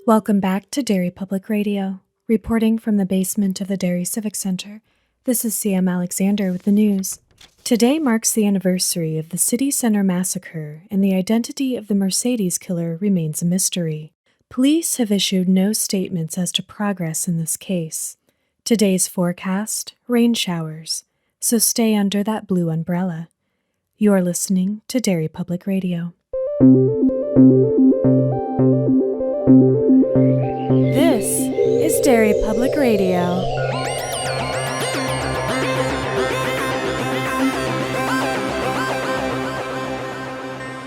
Welcome back to Derry Public Radio. Reporting from the basement of the Derry Civic Center, this is CM Alexander with the news. Today marks the anniversary of the City Center massacre, and the identity of the Mercedes killer remains a mystery. Police have issued no statements as to progress in this case. Today's forecast, rain showers, so stay under that blue umbrella. You're listening to Derry Public Radio. This is Derry Public Radio.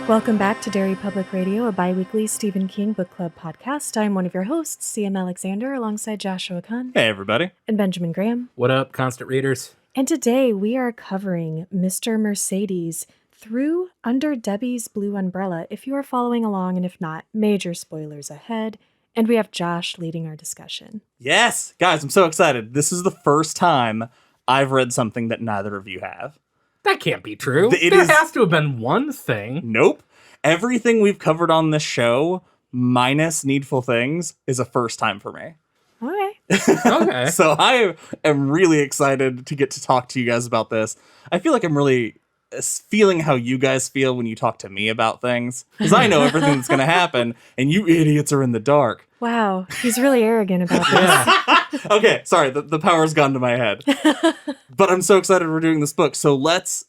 Welcome back to Derry Public Radio, a bi-weekly Stephen King Book Club podcast. I'm one of your hosts, CM Alexander, alongside Joshua Kahn. Hey, everybody. And Benjamin Graham. What up, constant readers? And today we are covering Mr. Mercedes through Under Debbie's Blue Umbrella, if you are following along, and if not, major spoilers ahead. And we have Josh leading our discussion. Yes! Guys, I'm so excited. This is the first time I've read something that neither of you have. That can't be true. There has to have been one thing. Nope. Everything we've covered on this show, minus Needful Things, is a first time for me. Okay. So I am really excited to get to talk to you guys about this. I feel like I'm really feeling how you guys feel when you talk to me about things, because I know everything that's going to happen, and you idiots are in the dark. Wow, he's really arrogant about this. Okay, sorry, the power's gone to my head. But I'm so excited we're doing this book, so let's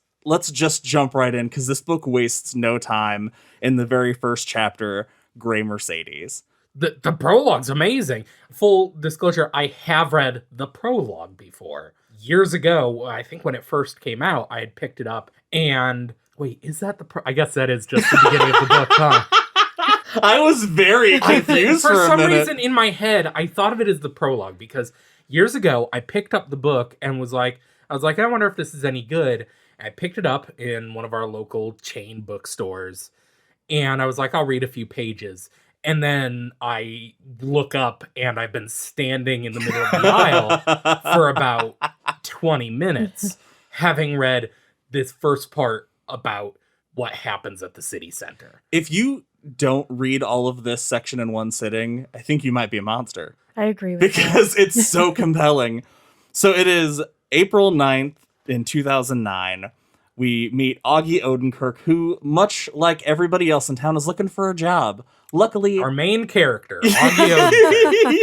just jump right in, because this book wastes no time in the very first chapter, Gray Mercedes. The prologue's amazing. Full disclosure, I have read the prologue before. Years ago, I think when it first came out, I had picked it up, and wait, is that I guess that is just the beginning of the book, huh? I was very confused for a minute. For some reason in my head, I thought of it as the prologue, because years ago, I picked up the book and I was like, I wonder if this is any good. I picked it up in one of our local chain bookstores, and I was like, I'll read a few pages. And then I look up, and I've been standing in the middle of the aisle for about 20 minutes, having read this first part about what happens at the city center. If you don't read all of this section in one sitting, I think you might be a monster. I agree with because it's so compelling. So it is April 9th in 2009. We meet Augie Odenkirk, who, much like everybody else in town, is looking for a job. Luckily, our main character, Augie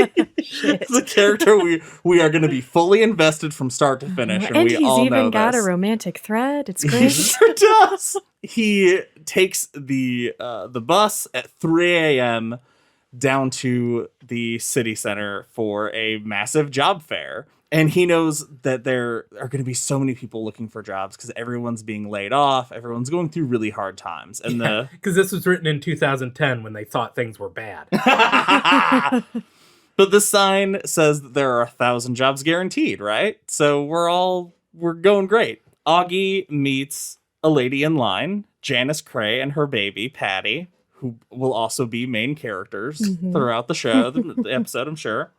Odenkirk, the character we are going to be fully invested from start to finish, and we all know this. And he's even got a romantic thread. It's great. He sure does. He takes the bus at 3 a.m. down to the city center for a massive job fair. And he knows that there are going to be so many people looking for jobs because everyone's being laid off. Everyone's going through really hard times. And because this was written in 2010 when they thought things were bad. But the sign says that there are 1,000 jobs guaranteed, right? So we're going great. Augie meets a lady in line, Janice Cray, and her baby, Patty, who will also be main characters throughout the show, the episode, I'm sure.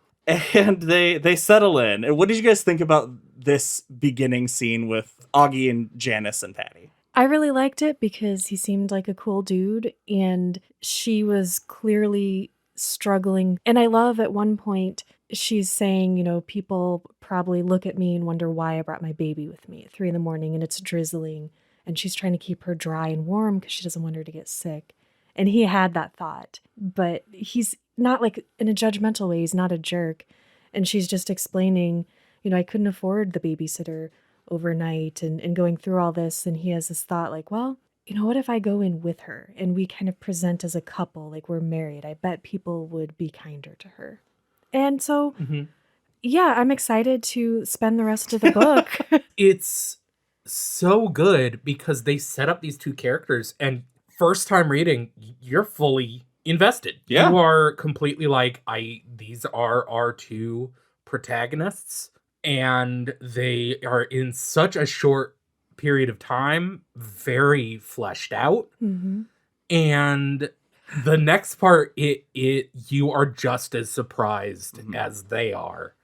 And they settle in. And what did you guys think about this beginning scene with Augie and Janice and Patty? I really liked it because he seemed like a cool dude, and she was clearly struggling. And I love at one point she's saying, people probably look at me and wonder why I brought my baby with me at 3 a.m. and it's drizzling. And she's trying to keep her dry and warm because she doesn't want her to get sick. And he had that thought, but he's not like in a judgmental way. He's not a jerk. And she's just explaining, I couldn't afford the babysitter overnight and going through all this. And he has this thought like, well, what if I go in with her and we kind of present as a couple, like we're married? I bet people would be kinder to her. And so, yeah, I'm excited to spend the rest of the book. It's so good because they set up these two characters, and first time reading, you're fully invested. Yeah. You are completely like, these are our two protagonists, and they are in such a short period of time, very fleshed out. And the next part, you are just as surprised as they are.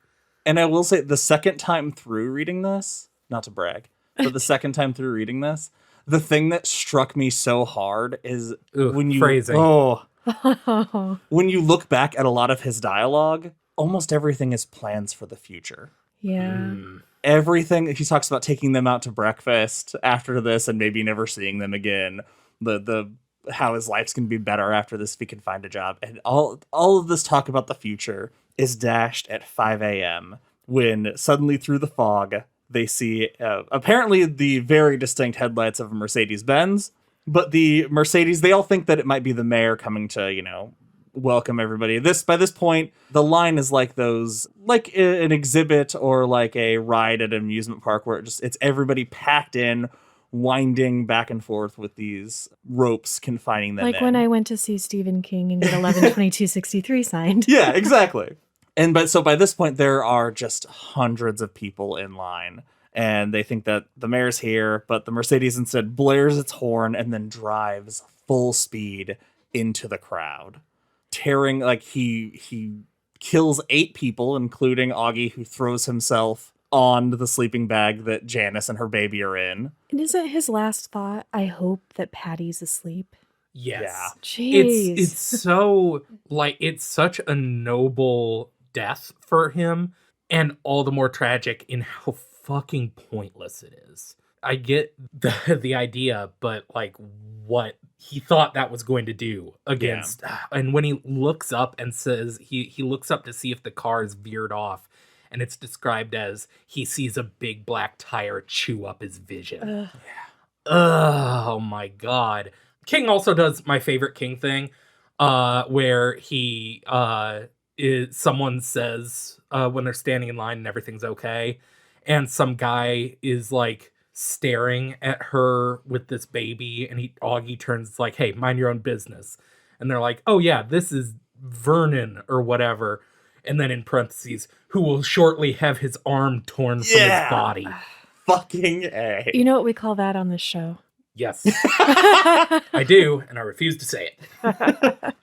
And I will say, the second time through reading this, not to brag, but the second time through reading this, the thing that struck me so hard is when you... phrasing. Oh, When you look back at a lot of his dialogue, almost everything is plans for the future. Yeah. Everything, he talks about taking them out to breakfast after this and maybe never seeing them again. The how his life's going to be better after this if he can find a job. And all of this talk about the future is dashed at 5 a.m. when suddenly through the fog, they see apparently the very distinct headlights of a Mercedes-Benz. But the Mercedes, they all think that it might be the mayor coming to, welcome everybody. By this point, the line is like those, like an exhibit or like a ride at an amusement park where it's everybody packed in, winding back and forth with these ropes confining them like in. when I went to see Stephen King and get 11/22/63 signed. Yeah, exactly. So by this point, there are just hundreds of people in line. And they think that the mayor's here, but the Mercedes instead blares its horn and then drives full speed into the crowd. Tearing, like he kills 8 people, including Augie, who throws himself on the sleeping bag that Janice and her baby are in. And isn't his last thought, I hope that Patty's asleep? Yes. Yeah. Jeez. It's so, it's such a noble death for him, and all the more tragic in how fucking pointless it is. I get the idea, but what he thought that was going to do against, and when he looks up and says he looks up to see if the car is veered off, and it's described as he sees a big black tire chew up his vision. Oh my god. King also does my favorite King thing, where he someone says when they're standing in line and everything's okay, and some guy is staring at her with this baby, and Augie turns like, "Hey, mind your own business," and they're like, "Oh yeah, this is Vernon or whatever," and then in parentheses, "who will shortly have his arm torn from his body." Fucking A. You know what we call that on this show? Yes, I do, and I refuse to say it.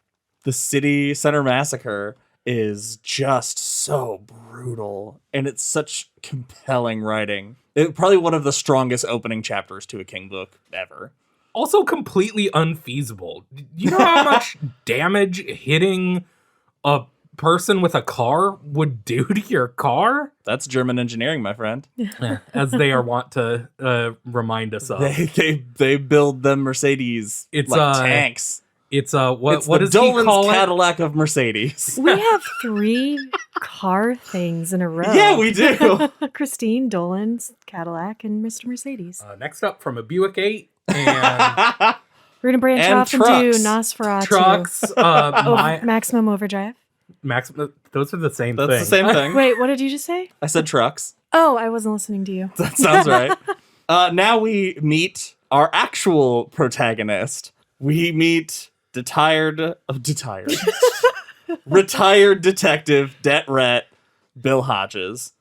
The City Center Massacre is just so brutal, and it's such compelling writing. It's probably one of the strongest opening chapters to a King book ever. Also completely unfeasible. You know how much damage hitting a person with a car would do to your car? That's German engineering, my friend. As they are wont to remind us of. They build them Mercedes It's like tanks. It's It's what the does he Dolan's call it? Cadillac of Mercedes. We have 3 car things in a row. Yeah, we do. Christine, Dolan's Cadillac, and Mr. Mercedes. Next up from a Buick 8 and We're going to branch and off trucks. and do Nosferatu. trucks. Maximum Overdrive. Those are the same That's thing. the same thing. Wait, what did you just say? I said trucks. Oh, I wasn't listening to you. That sounds right. Now we meet our actual protagonist. We meet retired detective, det ret, Bill Hodges,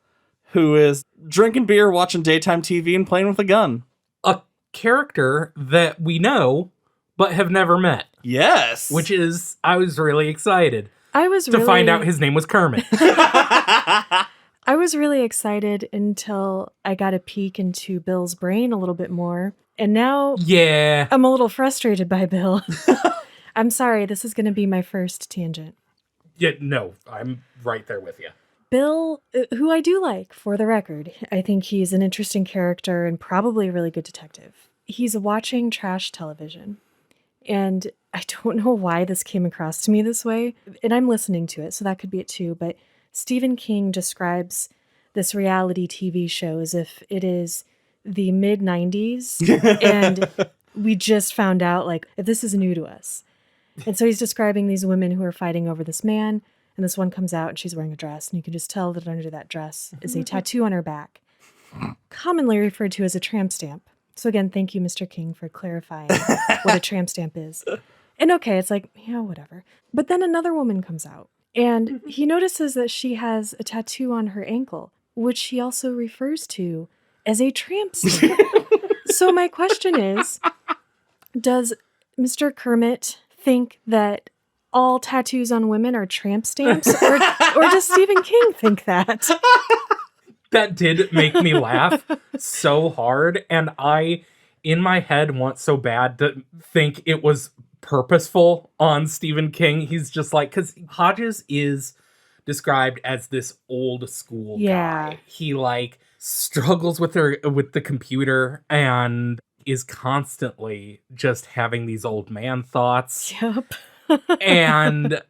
who is drinking beer, watching daytime TV, and playing with a gun. A character that we know but have never met. Yes. Which is, I was really excited I was to find out his name was Kermit. I was really excited until I got a peek into Bill's brain a little bit more. And now Yeah. I'm a little frustrated by Bill. I'm sorry, this is going to be my first tangent. Yeah, no, I'm right there with you. Bill, who I do like, for the record, I think he's an interesting character and probably a really good detective. He's watching trash television. And I don't know why this came across to me this way. And I'm listening to it, so that could be it too. But Stephen King describes this reality TV show as if it is the mid-90s. And we just found out, this is new to us. And so he's describing these women who are fighting over this man. And this one comes out and she's wearing a dress. And you can just tell that under that dress is a tattoo on her back, commonly referred to as a tramp stamp. So again, thank you, Mr. King, for clarifying what a tramp stamp is. And okay, it's whatever. But then another woman comes out and he notices that she has a tattoo on her ankle, which he also refers to as a tramp stamp. So my question is, does Mr. Kermit think that all tattoos on women are tramp stamps? Or does Stephen King think that? That did make me laugh so hard. And I, in my head, want so bad to think it was purposeful on Stephen King. He's just like, because Hodges is described as this old school guy. He like struggles with the computer and is constantly just having these old man thoughts. Yep. And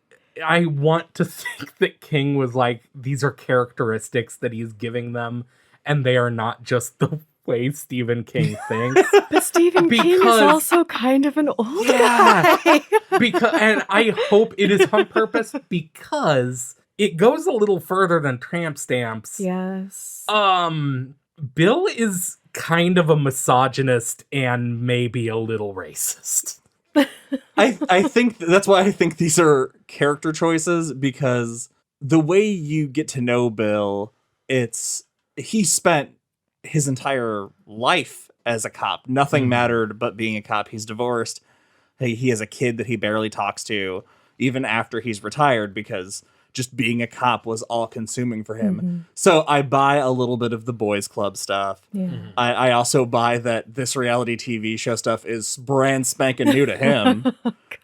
I want to think that King was like, these are characteristics that he's giving them, and they are not just the way Stephen King thinks. But Stephen King is also kind of an old guy. And I hope it is on purpose, because it goes a little further than tramp stamps. Yes. Bill is kind of a misogynist and maybe a little racist. I think that's why I think these are character choices, because the way you get to know Bill, he spent his entire life as a cop. Nothing mattered but being a cop. He's divorced. He has a kid that he barely talks to, even after he's retired, because just being a cop was all consuming for him. Mm-hmm. So I buy a little bit of the boys club stuff. Yeah. I also buy that this reality TV show stuff is brand spanking new to him.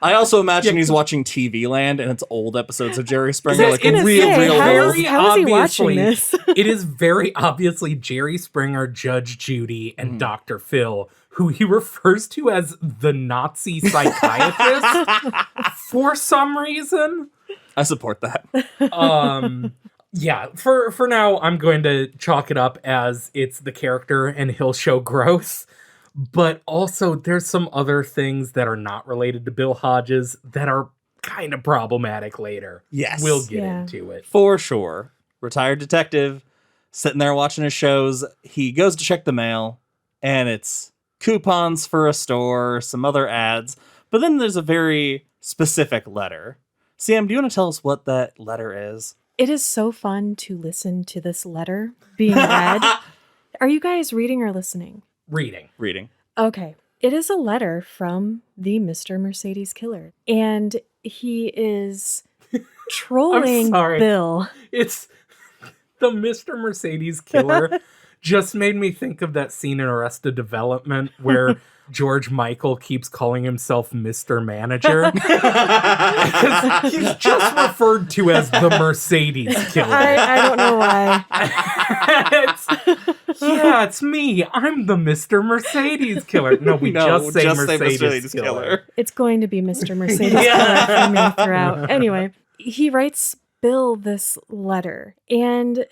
I also imagine he's watching TV Land and it's old episodes of Jerry Springer, like real. How is he watching this? It is very obviously Jerry Springer, Judge Judy, and Dr. Phil, who he refers to as the Nazi psychiatrist for some reason. I support that. Yeah, for now, I'm going to chalk it up as it's the character and he'll show growth. But also, there's some other things that are not related to Bill Hodges that are kind of problematic later. Yes. We'll get into it. For sure. Retired detective, sitting there watching his shows. He goes to check the mail, and it's coupons for a store, some other ads. But then there's a very specific letter. Sam, do you want to tell us what that letter is? It is so fun to listen to this letter being read. Are you guys reading or listening? Reading. Okay. It is a letter from the Mr. Mercedes Killer. And he is trolling Bill. It's the Mr. Mercedes Killer just made me think of that scene in Arrested Development where George Michael keeps calling himself Mr. Manager. Because he's just referred to as the Mercedes Killer. I don't know why. It's me. I'm the Mr. Mercedes Killer. No, we just say Mercedes Killer. It's going to be Mr. Mercedes Killer for me throughout. Anyway, he writes Bill this letter, and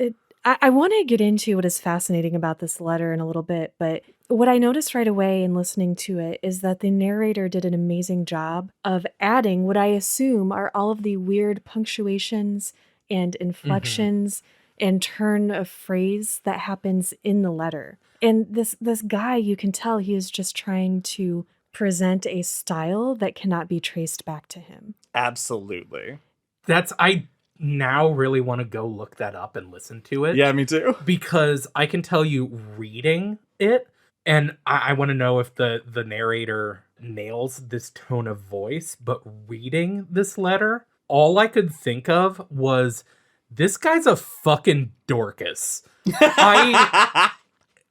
I want to get into what is fascinating about this letter in a little bit, but what I noticed right away in listening to it is that the narrator did an amazing job of adding what I assume are all of the weird punctuations and inflections and turn of phrase that happens in the letter. And this guy, you can tell he is just trying to present a style that cannot be traced back to him. Absolutely. I now really want to go look that up and listen to it. Yeah, me too. Because I can tell you reading it, and I want to know if the narrator nails this tone of voice, but reading this letter, all I could think of was, this guy's a fucking Dorcas.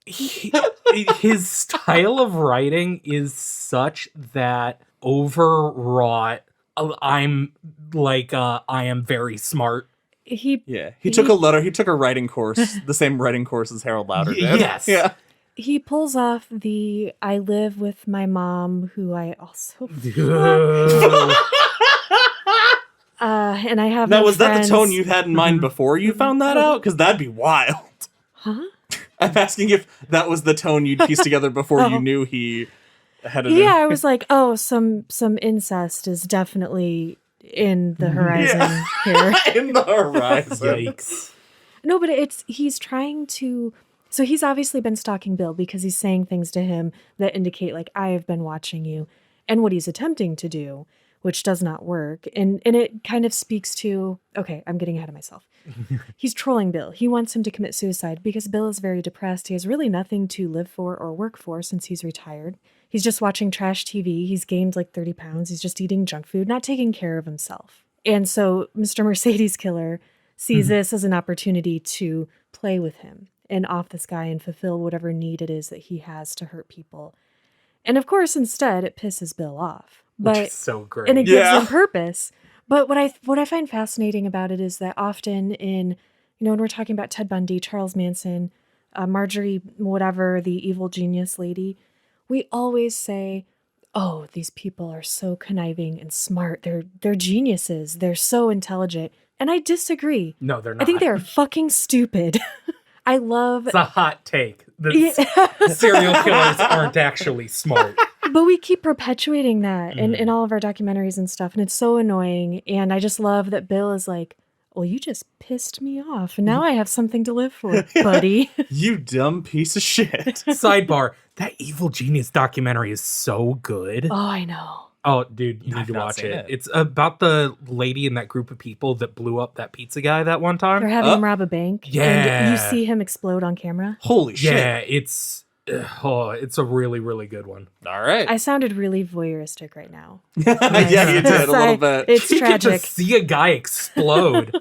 His style of writing is such that overwrought, I'm like, I am very smart. He took a writing course, the same writing course as Harold Lauder did. Yes. Yeah. He pulls off the I live with my mom, who I also and I have Now, no was that friends. the tone you had in mind before you found that out? Because that'd be wild. Huh? I'm asking if that was the tone you'd pieced together before you knew he had it. Yeah, I was like, oh, some incest is definitely in the horizon here. In the horizon. Yikes. No, but he's trying to. So he's obviously been stalking Bill because he's saying things to him that indicate, like, I have been watching you. And what he's attempting to do, which does not work. And it kind of speaks to, okay, I'm getting ahead of myself. He's trolling Bill. He wants him to commit suicide because Bill is very depressed. He has really nothing to live for or work for since he's retired. He's just watching trash TV. He's gained like 30 pounds. He's just eating junk food, not taking care of himself. And so Mr. Mercedes Killer sees this as an opportunity to play with him and off this guy and fulfill whatever need it is that he has to hurt people. And of course, instead, it pisses Bill off. Which But is so great. and it gives Yeah. them purpose. But what I find fascinating about it is that often in, when we're talking about Ted Bundy, Charles Manson, Marjorie, whatever, the evil genius lady, we always say, "Oh, these people are so conniving and smart. They're geniuses. They're so intelligent." And I disagree. No, they're not. I think they are fucking stupid. I love. It's a hot take. The Yeah. serial killers aren't actually smart. But we keep perpetuating that in Mhm. all of our documentaries and stuff, and it's so annoying. And I just love that Bill is like, "Well, you just pissed me off, and now I have something to live for, buddy." You dumb piece of shit. Sidebar, that Evil Genius documentary is so good. Oh, I know. Oh, dude, you need I've to not watch seen it. it. It's about the lady in that group of people that blew up that pizza guy that one They're time. having him rob a bank, and Yeah. you see him explode on camera. Holy shit. Yeah, it's a really, really good one. All right. I sounded really voyeuristic right now. Yeah, you did a little bit. It's You get to tragic. see a guy explode.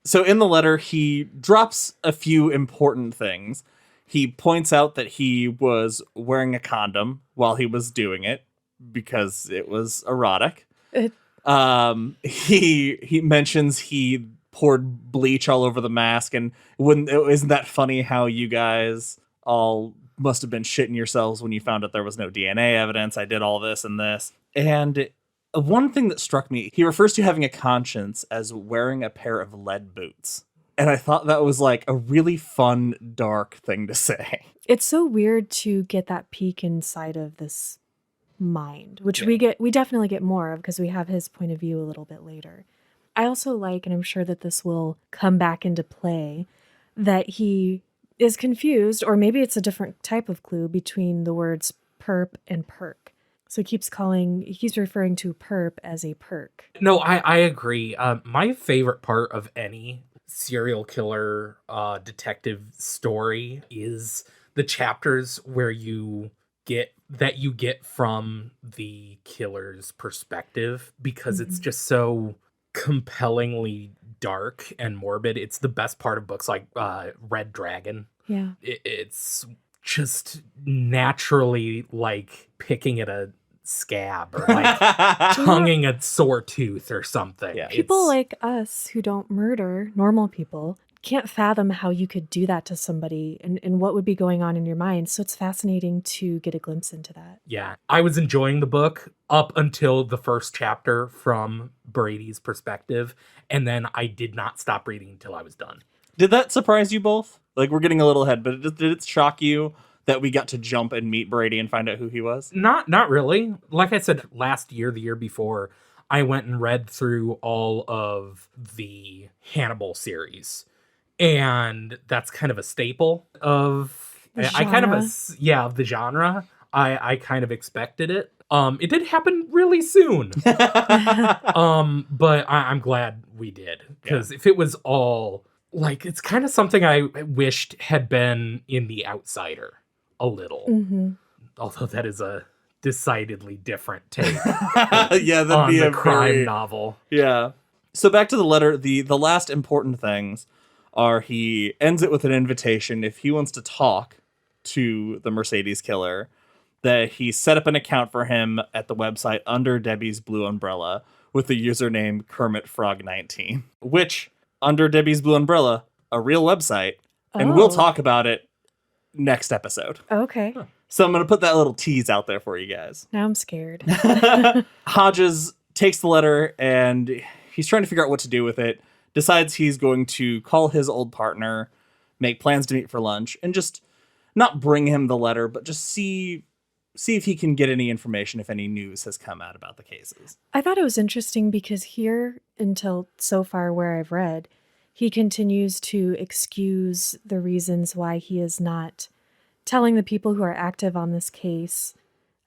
So in the letter, he drops a few important things. He points out that he was wearing a condom while he was doing it because it was erotic. He mentions he poured bleach all over the mask, and isn't that funny how you guys all must have been shitting yourselves when you found out there was no DNA evidence. I did all this and this. And one thing that struck me, he refers to having a conscience as wearing a pair of lead boots. And I thought that was like a really fun, dark thing to say. It's so weird to get that peek inside of this mind, which we definitely get more of because we have his point of view a little bit later. I also like, and I'm sure that this will come back into play, that he is confused, or maybe it's a different type of clue between the words perp and perk. So he keeps referring to perp as a perk. No, I agree. My favorite part of any serial killer detective story is the chapters where you get from the killer's perspective, because it's just so compellingly dark and morbid. It's the best part of books like Red Dragon. Yeah. It's just naturally like picking at a scab or like tonguing a sore tooth or something. Yeah. People like us who don't murder, normal people, can't fathom how you could do that to somebody and what would be going on in your mind. So it's fascinating to get a glimpse into that. Yeah, I was enjoying the book up until the first chapter from Brady's perspective, and then I did not stop reading until I was done. Did that surprise you both? Like, we're getting a little ahead, but did it shock you that we got to jump and meet Brady and find out who he was? Not really. Like I said, last year, the year before, I went and read through all of the Hannibal series. And that's kind of a staple of The I kind of genre. of the genre. I kind of expected it. It did happen really soon. But I'm glad we did, because if it was all like, it's kind of something I wished had been in The Outsider a little. Mm-hmm. Although that is a decidedly different take Yeah, that'd on be the a crime very, novel. Yeah. So back to the letter, the last important things are he ends it with an invitation if he wants to talk to the Mercedes killer, that he set up an account for him at the website under Debbie's Blue Umbrella with the username KermitFrog19, which, under Debbie's Blue Umbrella, a real website, and we'll talk about it next episode. Okay. So I'm going to put that little tease out there for you guys. Now I'm scared. Hodges takes the letter and he's trying to figure out what to do with it. Decides he's going to call his old partner, make plans to meet for lunch, and just not bring him the letter, but just see if he can get any information, if any news has come out about the cases. I thought it was interesting because here, until so far where I've read, he continues to excuse the reasons why he is not telling the people who are active on this case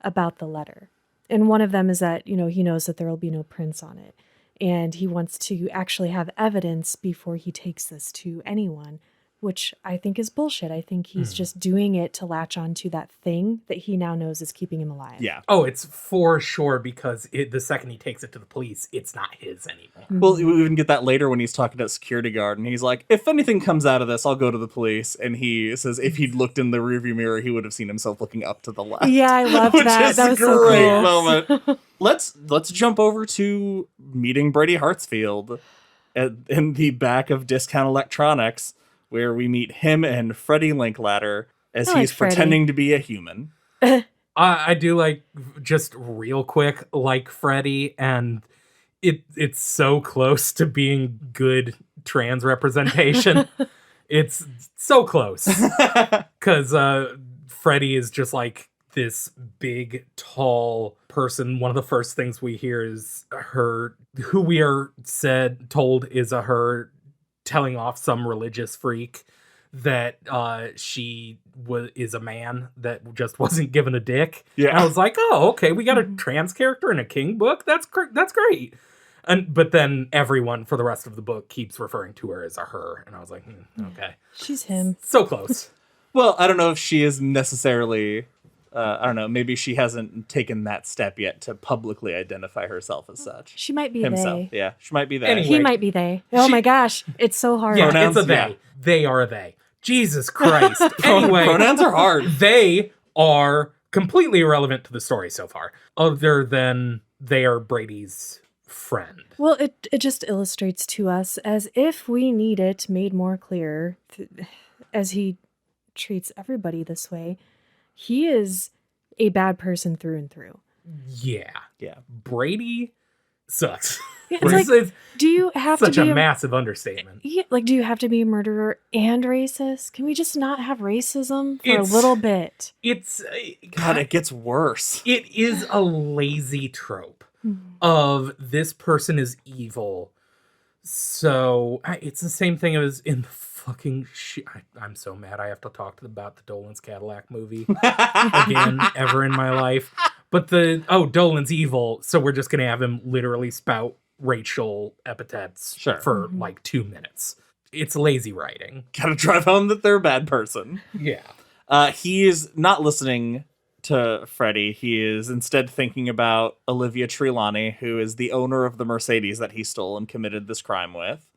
about the letter. And one of them is that, he knows that there will be no prints on it. And he wants to actually have evidence before he takes this to anyone. which I think is bullshit. I think he's just doing it to latch onto that thing that he now knows is keeping him alive. Yeah. Oh, it's for sure, because the second he takes it to the police, it's not his anymore. Well, we even get that later when he's talking to a security guard, and he's like, if anything comes out of this, I'll go to the police. And he says if he'd looked in the rearview mirror, he would have seen himself looking up to the left. Yeah, I loved Which that. is That was a so great cool. moment. Let's jump over to meeting Brady Hartsfield in the back of Discount Electronics, where we meet him and Freddie Linklater as I he's like Freddie. pretending to be a human. I do like, just real quick, like Freddie, and it's so close to being good trans representation. It's so close. Because Freddie is just like this big, tall person. One of the first things we hear is who we are told is her telling off some religious freak that she is a man that just wasn't given a dick. Yeah. And I was like, oh, okay, we got a trans character in a King book. That's great. But then everyone for the rest of the book keeps referring to her as a her, and I was like, okay, She's him. so close. Well, I don't know if she is necessarily... I don't know. Maybe she hasn't taken that step yet to publicly identify herself as such. She might be Himself. they. Yeah, she might be that. Anyway. He might be they. Oh She- my gosh. It's so hard. Yeah, Pronouns, it's a they. yeah. They are a they. Jesus Christ. Anyway, Pronouns are hard. they are completely irrelevant to the story so far, other than they are Brady's friend. Well, it just illustrates to us, as if we need it made more clear, as he treats everybody this way, he is a bad person through and through. Yeah. Yeah. Brady sucks. Yeah, it's like, It's do you have such to be a massive understatement. Yeah, like, do you have to be a murderer and racist? Can we just not have racism for It's- a little bit? It's God, it gets worse. it is a lazy trope of this person is evil. So it's the same thing as in the fucking shit. I'm so mad I have to talk about the Dolan's Cadillac movie again ever in my life. But Dolan's evil, so we're just gonna have him literally spout racial epithets Sure. for like 2 minutes. It's lazy writing. Gotta drive home that they're a bad person. Yeah. He is not listening to Freddie. He is instead thinking about Olivia Trelawny, who is the owner of the Mercedes that he stole and committed this crime with,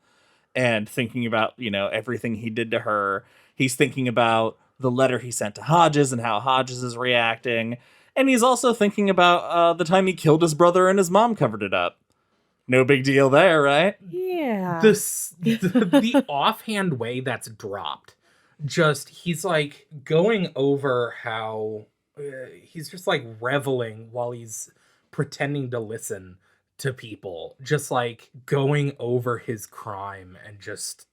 and thinking about, everything he did to her. He's thinking about the letter he sent to Hodges and how Hodges is reacting. And he's also thinking about the time he killed his brother and his mom covered it up. No big deal there, right? Yeah. The offhand way that's dropped, he's like going over how he's just like reveling while he's pretending to listen to people, just like going over his crime and just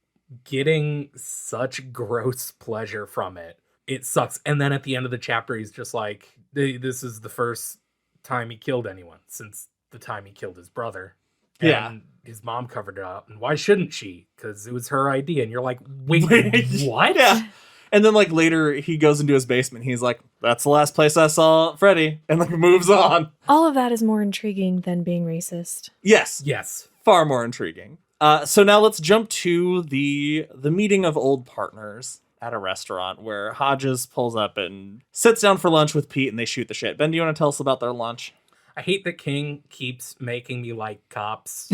getting such gross pleasure from it. It sucks. And then at the end of the chapter, he's just like, this is the first time he killed anyone since the time he killed his brother. And Yeah. his mom covered it up. And why shouldn't she? Because it was her idea. And you're like, wait, what? Yeah. And then later he goes into his basement. He's like, that's the last place I saw Freddie. And moves on. All of that is more intriguing than being racist. Yes. Yes. Far more intriguing. So now let's jump to the meeting of old partners at a restaurant where Hodges pulls up and sits down for lunch with Pete and they shoot the shit. Ben, do you want to tell us about their lunch? I hate that King keeps making me like cops.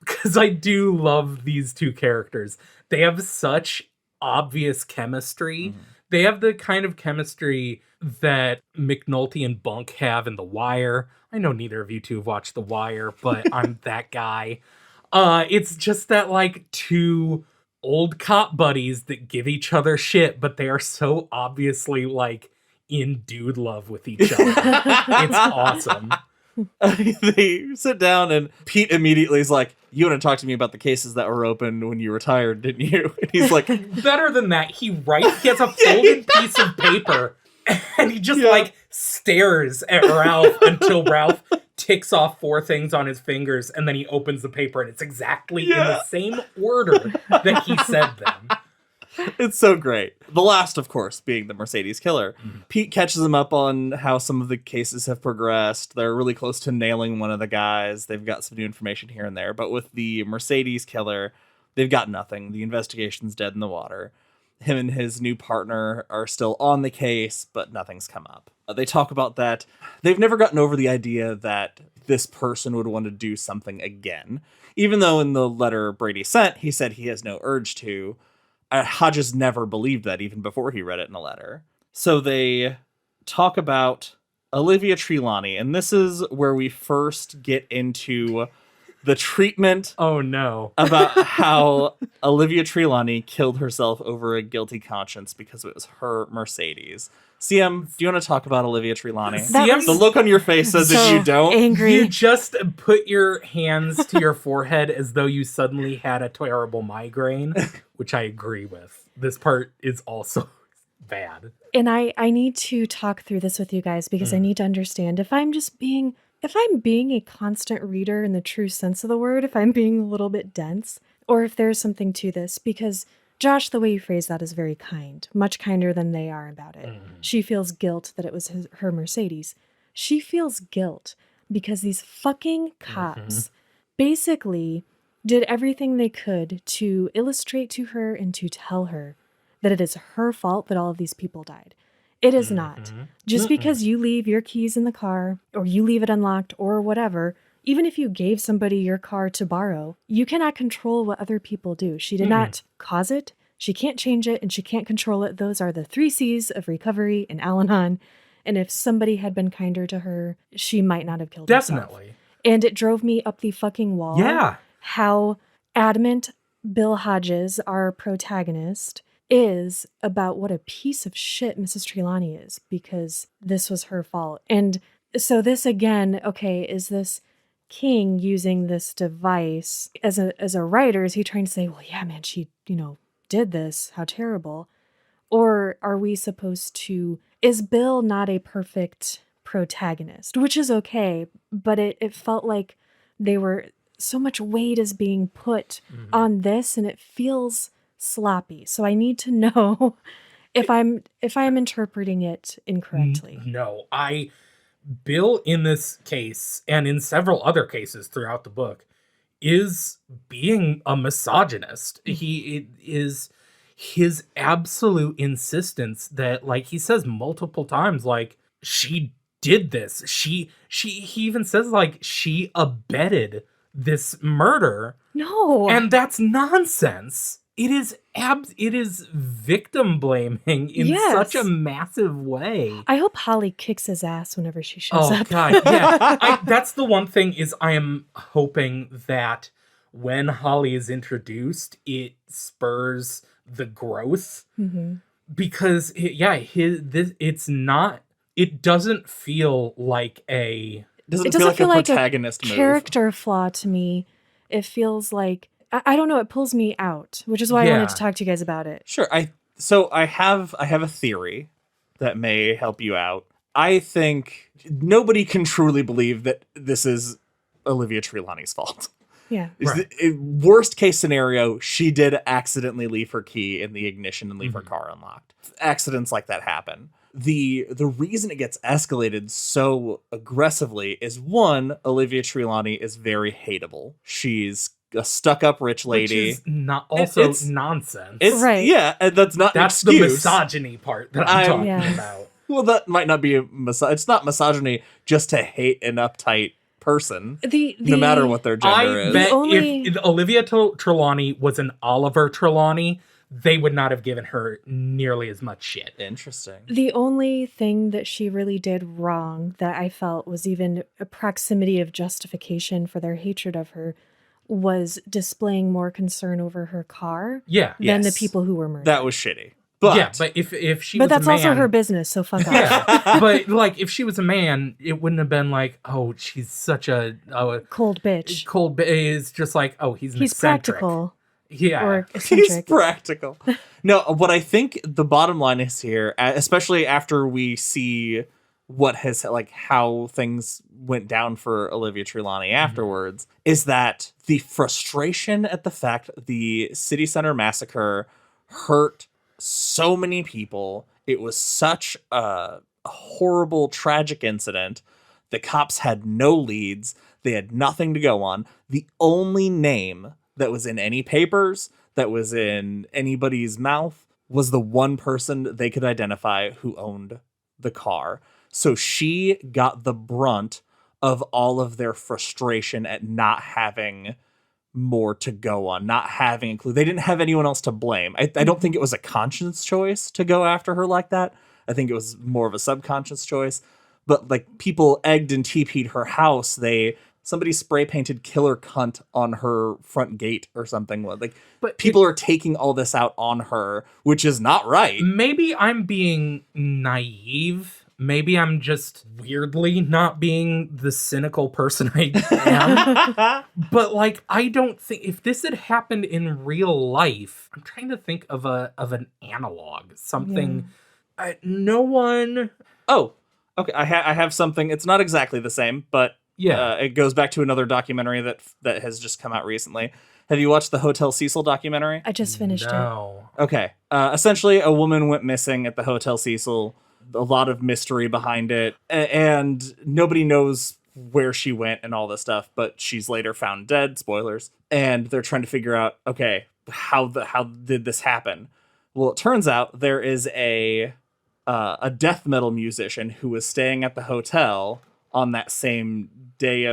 Because I do love these two characters. They have such obvious chemistry. Mm-hmm. They have the kind of chemistry that McNulty and Bunk have in The Wire. I know neither of you two have watched The Wire, but I'm that guy. It's just that two old cop buddies that give each other shit, but they are so obviously in dude love with each other. It's awesome. They sit down and Pete immediately is like, you want to talk to me about the cases that were opened when you retired, didn't you? And he's like, Better than that, he has a folded piece of paper and he just stares at Ralph until Ralph ticks off 4 things on his fingers, and then he opens the paper and it's exactly in the same order that he said them. it's so great. The last, of course, being the Mercedes killer. Mm-hmm. Pete catches him up on how some of the cases have progressed. They're really close to nailing one of the guys. They've got some new information here and there. But with the Mercedes killer, they've got nothing. The investigation's dead in the water. Him and his new partner are still on the case, but nothing's come up. They talk about that. They've never gotten over the idea that this person would want to do something again. Even though in the letter Brady sent, he said he has no urge to. Hodges never believed that even before he read it in a letter. So they talk about Olivia Trelawny, and this is where we first get into the treatment Oh no. about how Olivia Trelawny killed herself over a guilty conscience because it was her Mercedes. CM, do you want to talk about Olivia Trelawny? CM, The look on your face says so that you don't. angry. you just put your hands to your forehead as though you suddenly had a terrible migraine, which I agree with. This part is also bad. And I need to talk through this with you guys because I need to understand if I'm being a constant reader in the true sense of the word, if I'm being a little bit dense, or if there's something to this, because Josh, the way you phrase that is very kind, much kinder than they are about it. She feels guilt that it was her Mercedes. She feels guilt because these fucking cops basically did everything they could to illustrate to her and to tell her that it is her fault that all of these people died. It is not. Just because you leave your keys in the car or you leave it unlocked or whatever, even if you gave somebody your car to borrow, you cannot control what other people do. She did not cause it. She can't change it and she can't control it. Those are the 3 C's of recovery and Al-Anon. And if somebody had been kinder to her, she might not have killed herself. Definitely. And it drove me up the fucking wall. Yeah. How adamant Bill Hodges, our protagonist, is about what a piece of shit Mrs. Trelawny is because this was her fault. And so this again, okay, is this King using this device as a writer? Is he trying to say, well, yeah, man, she, did this. How terrible. Or are we supposed to, is Bill not a perfect protagonist? Which is okay, but it felt like so much weight is being put on this and it feels sloppy. So I need to know if I'm interpreting it incorrectly. No, Bill in this case and in several other cases throughout the book is being a misogynist. It is his absolute insistence that, like he says multiple times, like she did this. He even says like she abetted this murder. No. And that's nonsense. It is victim blaming in such a massive way. I hope Holly kicks his ass whenever she shows Oh up. God, yeah. That's the one thing is I am hoping that when Holly is introduced, it spurs the growth because it doesn't feel like It doesn't feel like a protagonist move. Character flaw to me. It feels like I don't know. It pulls me out, which is why I wanted to talk to you guys about it. Sure. I have a theory that may help you out. I think nobody can truly believe that this is Olivia Trelawny's fault. Yeah. Right. Worst case scenario, she did accidentally leave her key in the ignition and leave her car unlocked. Accidents like that happen. The reason it gets escalated so aggressively is one, Olivia Trelawny is very hateable. She's a stuck-up rich lady. Which is not also nonsense. Right. Yeah, and that's not That's an excuse. the misogyny part that I'm talking about. Well, that might not be it's not misogyny just to hate an uptight person, no matter what their gender is. I bet if Olivia Trelawny was an Oliver Trelawny, they would not have given her nearly as much shit. Interesting. The only thing that she really did wrong that I felt was even a proximity of justification for their hatred of her was displaying more concern over her car than the people who were murdered. That was shitty. But but if she but was that's a man, also her business, so fuck off. Yeah, but like if she was a man, it wouldn't have been like, oh, she's such a cold bitch. It's just like, oh, he's eccentric. Practical. Yeah, or eccentric. He's practical. No, what I think the bottom line is here, especially after we see what has how things went down for Olivia Trelawny afterwards, is that the frustration at the fact the city center massacre hurt so many people. It was such a horrible, tragic incident. The cops had no leads. They had nothing to go on. The only name that was in any papers, that was in anybody's mouth, was the one person they could identify who owned the car. So she got the brunt of all of their frustration at not having more to go on, not having a clue. They didn't have anyone else to blame. I don't think it was a conscious choice to go after her like that. I think it was more of a subconscious choice. But like, people egged and TP'd her house. Somebody spray painted "killer cunt" on her front gate or something. Like, but people are taking all this out on her, which is not right. Maybe I'm being naive. Maybe I'm just weirdly not being the cynical person I am. But like, I don't think, if this had happened in real life, I'm trying to think of an analog, something. No one. Oh, okay. I have something. It's not exactly the same, but it goes back to another documentary that has just come out recently. Have you watched the Hotel Cecil documentary? I just finished it. Okay. Essentially, a woman went missing at the Hotel Cecil. A lot of mystery behind it, and nobody knows where she went and all this stuff, but she's later found dead, spoilers, and they're trying to figure out, okay, how did this happen? Well, it turns out there is a death metal musician who was staying at the hotel on that same day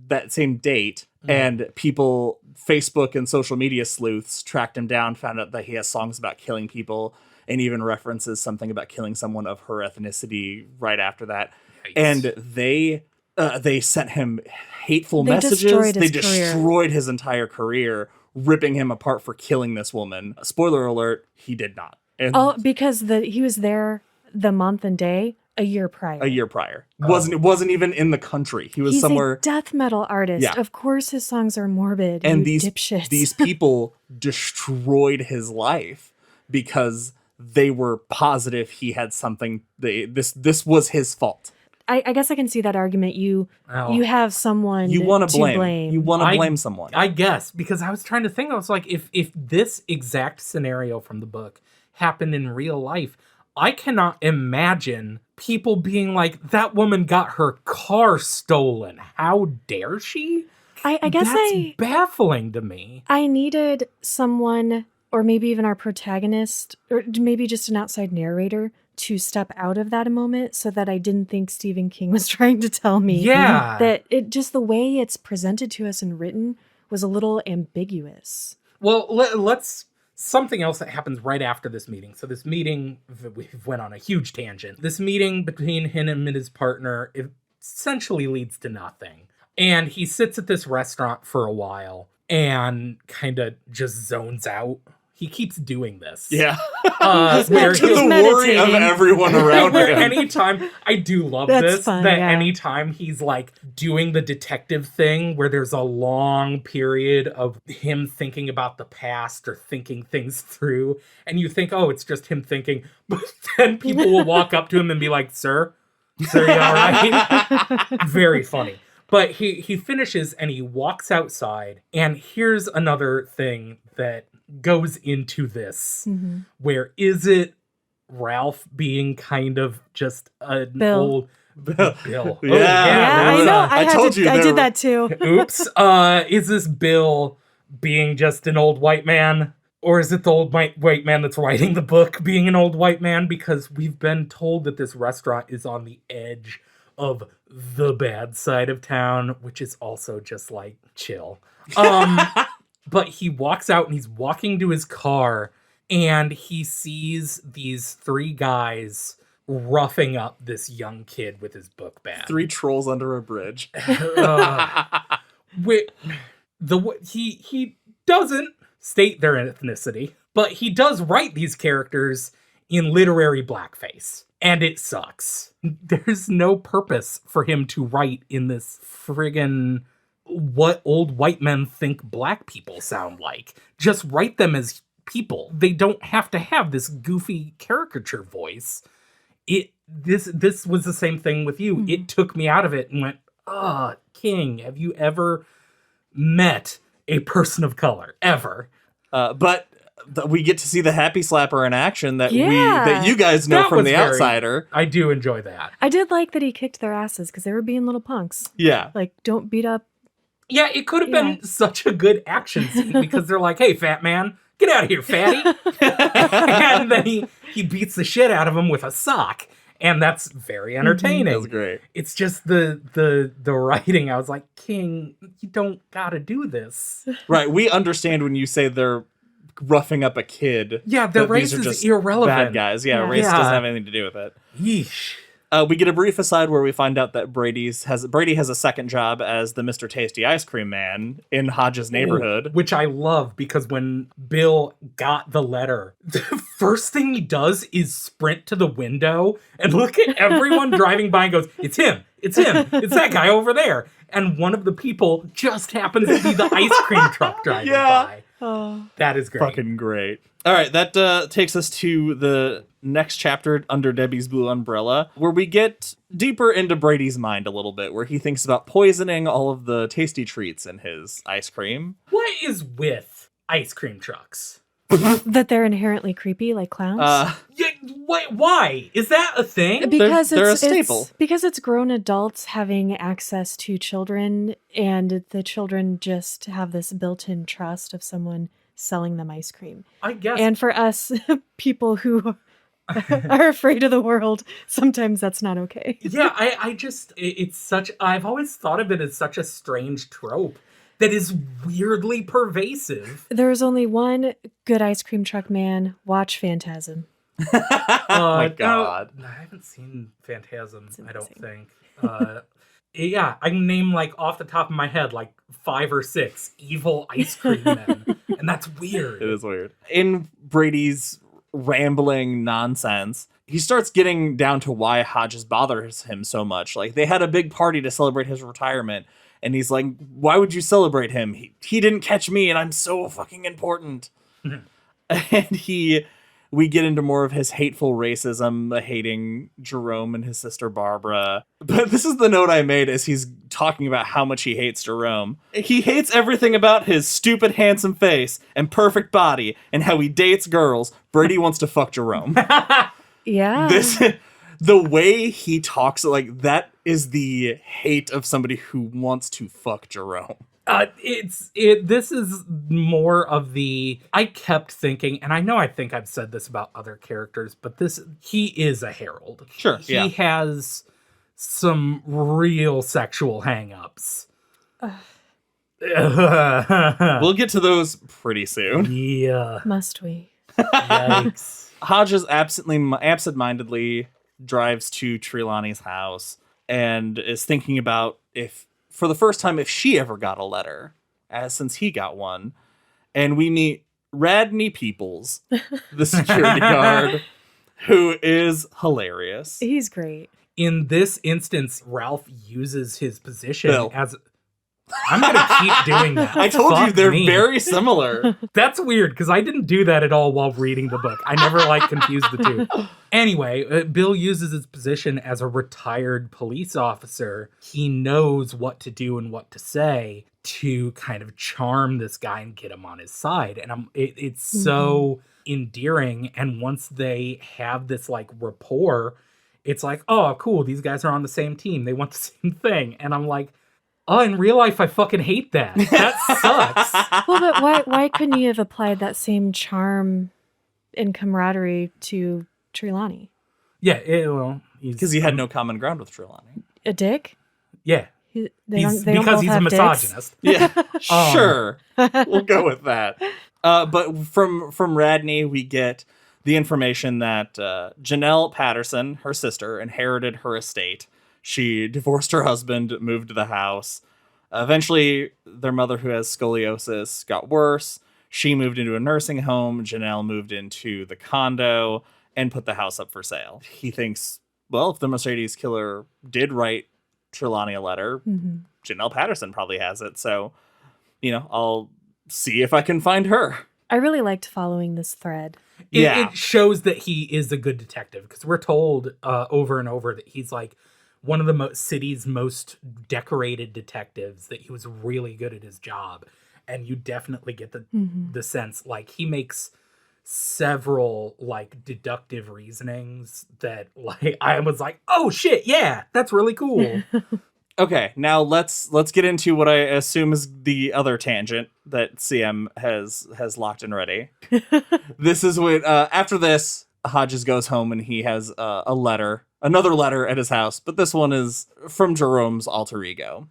that same date, and people, Facebook and social media sleuths, tracked him down, found out that he has songs about killing people, and even references something about killing someone of her ethnicity right after that. Nice. And they sent him hateful messages. They destroyed his entire career, ripping him apart for killing this woman. Spoiler alert, he did not. And because he was there the month and day a year prior. Wasn't even in the country. He's somewhere. A death metal artist. Yeah. Of course his songs are morbid. And these people destroyed his life because they were positive he had something. This was his fault. I guess I can see that argument. You have someone you want to blame. You want to blame someone. I guess, because I was trying to think. I was like, if this exact scenario from the book happened in real life, I cannot imagine people being like, that woman got her car stolen. How dare she? I guess that's baffling to me. I needed someone, or maybe even our protagonist, or maybe just an outside narrator, to step out of that a moment so that I didn't think Stephen King was trying to tell me that it just the way it's presented to us and written was a little ambiguous. Well, let's something else that happens right after this meeting. So this meeting, we went on a huge tangent. This meeting between him and his partner essentially leads to nothing. And he sits at this restaurant for a while and kind of just zones out. He keeps doing this. Yeah. Where to the worry of everyone around him. Anytime, I do love this, fun, that anytime he's like doing the detective thing where there's a long period of him thinking about the past or thinking things through, and you think, oh, it's just him thinking, but then people will walk up to him and be like, Sir, you all right? Very funny. But he finishes and he walks outside, and here's another thing that goes into this, where is it Ralph being kind of just an old Bill? Yeah, I know. I did that too. Oops. Is this Bill being just an old white man, or is it the old white man that's writing the book being an old white man? Because we've been told that this restaurant is on the edge of the bad side of town, which is also just like chill. But he walks out and he's walking to his car, and he sees these three guys roughing up this young kid with his book bag. 3 trolls under a bridge. He doesn't state their ethnicity, but he does write these characters in literary blackface, and it sucks. There's no purpose for him to write in this friggin' what old white men think black people sound like. Just write them as people. They don't have to have this goofy caricature voice. This was the same thing with you. It took me out of it and went, King, have you ever met a person of color? Ever. But we get to see the happy slapper in action that you guys know from The Outsider. I do enjoy that. I did like that he kicked their asses because they were being little punks. Yeah. Like, don't beat up Yeah, it could have been such a good action scene because they're like, hey, fat man, get out of here, fatty. And then he beats the shit out of him with a sock. And that's very entertaining. That's great. It's just the writing. I was like, King, you don't gotta do this. Right. We understand when you say they're roughing up a kid. Yeah, the race is irrelevant. Bad guys. Yeah, race doesn't have anything to do with it. Yeesh. We get a brief aside where we find out that Brady has a second job as the Mr. Tasty ice cream man in Hodges' neighborhood. Which I love because when Bill got the letter, the first thing he does is sprint to the window and look at everyone driving by and goes, it's him, it's that guy over there. And one of the people just happens to be the ice cream truck driving by. Oh. That is great. Fucking great. All right, that takes us to the next chapter under Debbie's Blue Umbrella, where we get deeper into Brady's mind a little bit, where he thinks about poisoning all of the tasty treats in his ice cream. What is with ice cream trucks? That they're inherently creepy, like clowns? Yeah, why? Is that a thing? Because they're a it's staple. Because it's grown adults having access to children, and the children just have this built-in trust of someone selling them ice cream. I guess. And for us, people who are afraid of the world, sometimes that's not okay. Yeah, I've always thought of it as such a strange trope that is weirdly pervasive. There's only one good ice cream truck man. Watch Phantasm. Oh my God. No, I haven't seen Phantasm, I don't think. Yeah, I can name, like, off the top of my head, like, 5 or 6 evil ice cream men. And that's weird. It is weird. In Brady's rambling nonsense, he starts getting down to why Hodges bothers him so much. Like, they had a big party to celebrate his retirement, and he's like, why would you celebrate him? He didn't catch me, and I'm so fucking important. And we get into more of his hateful racism, hating Jerome and his sister Barbara. But this is the note I made as he's talking about how much he hates Jerome. He hates everything about his stupid, handsome face and perfect body and how he dates girls. Brady wants to fuck Jerome. Yeah. The way he talks, like, that is the hate of somebody who wants to fuck Jerome. This is more of the, I kept thinking, and I think I've said this about other characters, but he is a herald. Sure, He has some real sexual hang-ups. We'll get to those pretty soon. Yeah. Must we? Yikes. Hodges absentmindedly drives to Trelawny's house and is thinking about for the first time, if she ever got a letter, since he got one. And we meet Radney Peoples, the security guard, who is hilarious. He's great. In this instance, Ralph uses his position Bill. as... I'm going to keep doing that. I told you Fuck they're me. very similar. That's weird, because I didn't do that at all while reading the book. I never, confused the two. Anyway, Bill uses his position as a retired police officer. He knows what to do and what to say to kind of charm this guy and get him on his side. And it's so endearing. And once they have this, rapport, it's like, oh, cool, these guys are on the same team. They want the same thing. And I'm like, oh, in real life, I fucking hate that. That sucks. Well, but why couldn't you have applied that same charm and camaraderie to Trelawny? Yeah, Because he had no common ground with Trelawny. A dick? Yeah. They Because don't both he's a have dicks? misogynist. Yeah, sure. We'll go with that. But from Radney, we get the information that Janelle Patterson, her sister, inherited her estate. She divorced her husband, moved to the house. Eventually, their mother, who has scoliosis, got worse. She moved into a nursing home. Janelle moved into the condo and put the house up for sale. He thinks, well, if the Mercedes killer did write Trelawny a letter, Janelle Patterson probably has it. So, I'll see if I can find her. I really liked following this thread. It shows that he is a good detective, because we're told over and over that he's one of the city's most decorated detectives, that he was really good at his job. And you definitely get the sense, he makes several, deductive reasonings that, I was like, oh, shit, yeah, that's really cool. Okay, now let's get into what I assume is the other tangent that CM has locked and ready. This is what after this, Hodges goes home and he has another letter at his house, but this one is from Jerome's alter ego.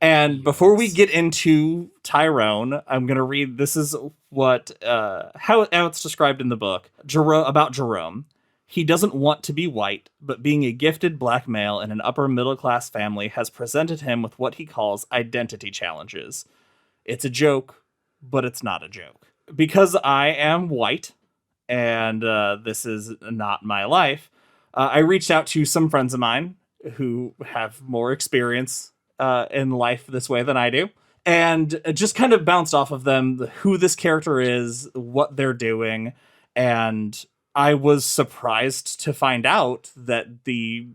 And before we get into Tyrone, I'm gonna read. This is what how it's described in the book. About Jerome. He doesn't want to be white, but being a gifted black male in an upper middle class family has presented him with what he calls identity challenges. It's a joke, but it's not a joke. Because I am white, and this is not my life, I reached out to some friends of mine who have more experience in life this way than I do, and just kind of bounced off of them who this character is, what they're doing, and I was surprised to find out that the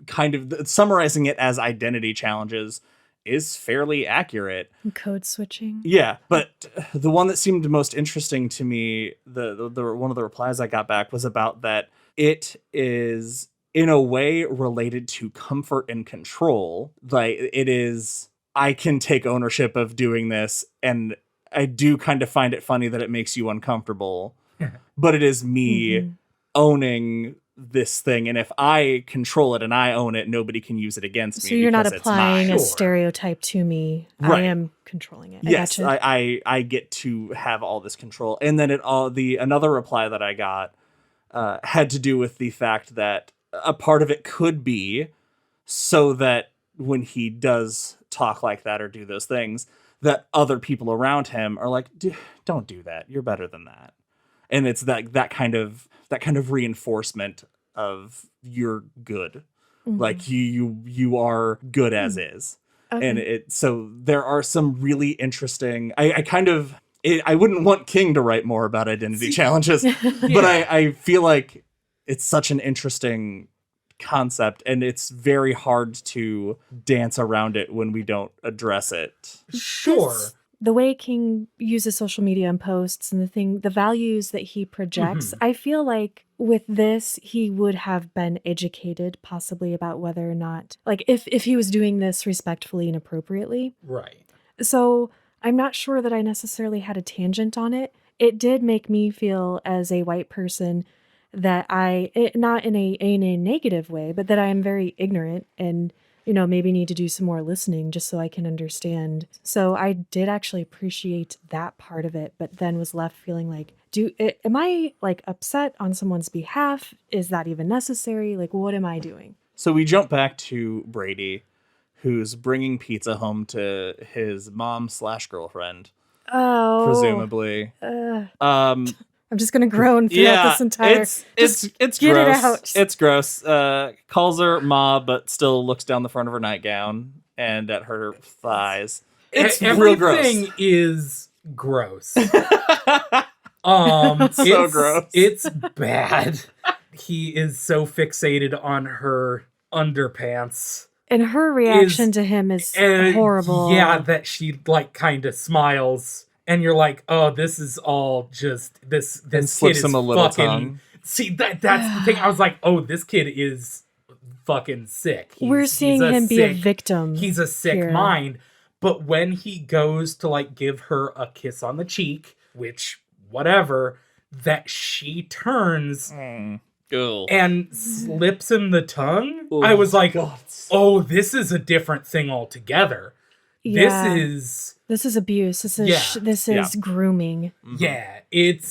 kind of summarizing it as identity challenges is fairly accurate. Code switching. Yeah, but the one that seemed most interesting to me, the one of the replies I got back was about that it is in a way related to comfort and control. Like it is, I can take ownership of doing this, and I do kind of find it funny that it makes you uncomfortable. But it is me owning this thing, and if I control it and I own it, nobody can use it against me. So you're not because it's applying mine. a stereotype to me. Right. I am controlling it. Yes, I gotcha. I get to have all this control. And then another reply that I got had to do with the fact that a part of it could be so that when he does talk like that or do those things, that other people around him are like, don't do that. You're better than that. And it's that kind of reinforcement of you're good. Like you are good as is. Okay. And so there are some really interesting, I wouldn't want King to write more about identity challenges, but I feel like it's such an interesting concept, and it's very hard to dance around it when we don't address it. Sure. The way King uses social media and posts and the values that he projects, I feel like with this, he would have been educated possibly about whether or not, like if he was doing this respectfully and appropriately. Right. So I'm not sure that I necessarily had a tangent on it. It did make me feel as a white person that not in a negative way, but that I am very ignorant and maybe need to do some more listening just so I can understand. So I did actually appreciate that part of it, but then was left feeling like, am I like upset on someone's behalf? Is that even necessary? Like, what am I doing? So we jump back to Brady, who's bringing pizza home to his mom/girlfriend. Oh. Presumably. I'm just gonna groan throughout this entire. It's get gross. It out. It's gross. Calls her Ma, but still looks down the front of her nightgown and at her thighs. It's real gross. Everything is gross. So gross. It's bad. He is so fixated on her underpants. And her reaction to him is horrible. Yeah, that she like kind of smiles. And you're like, oh, this is all just this kid is him a little fucking tongue. See that's the thing. I was like, oh, this kid is fucking sick. We're seeing him be a victim. He's a sick mind. But when he goes to like give her a kiss on the cheek, which whatever, that she turns and slips him the tongue. Ooh, I was like, oh, this is a different thing altogether. Yeah. This is abuse. This is grooming. Yeah, it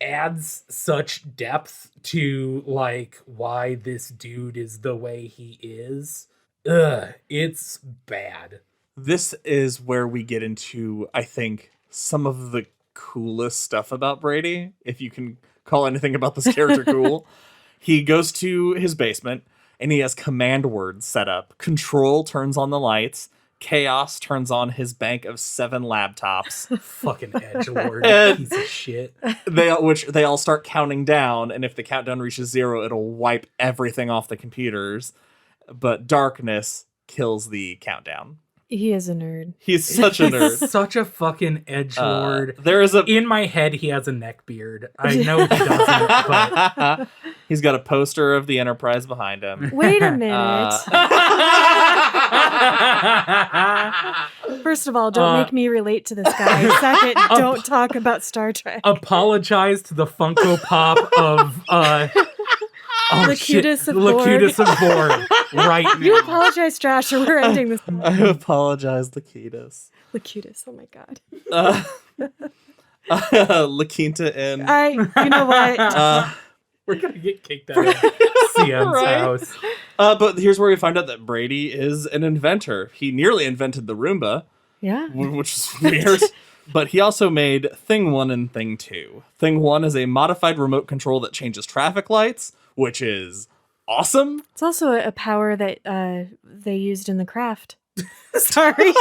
adds such depth to like why this dude is the way he is. It's bad. This is where we get into, I think, some of the coolest stuff about Brady, if you can call anything about this character cool. He goes to his basement and he has command words set up. Control turns on the lights. Chaos turns on his bank of 7 laptops. Fucking edgelord, piece of shit. They all start counting down, and if the countdown reaches 0, it'll wipe everything off the computers. But darkness kills the countdown. He is a nerd. He's such a nerd. Such a fucking edgelord. In my head, he has a neck beard. I know he doesn't, but he's got a poster of the Enterprise behind him. Wait a minute. First of all, don't make me relate to this guy. Second, don't talk about Star Trek. Apologize to the Funko Pop of Locutus of Borg. Locutus of Borg. Right now. You apologize, Josh, or we're ending this. I apologize, Locutus. Locutus, oh my god. La Quinta Inn. You know what? We're gonna get kicked out of CM's Right? house. But here's where we find out that Brady is an inventor. He nearly invented the Roomba, Yeah. which is weird. But he also made Thing 1 and Thing 2. Thing 1 is a modified remote control that changes traffic lights, which is awesome. It's also a power that they used in The Craft. Sorry.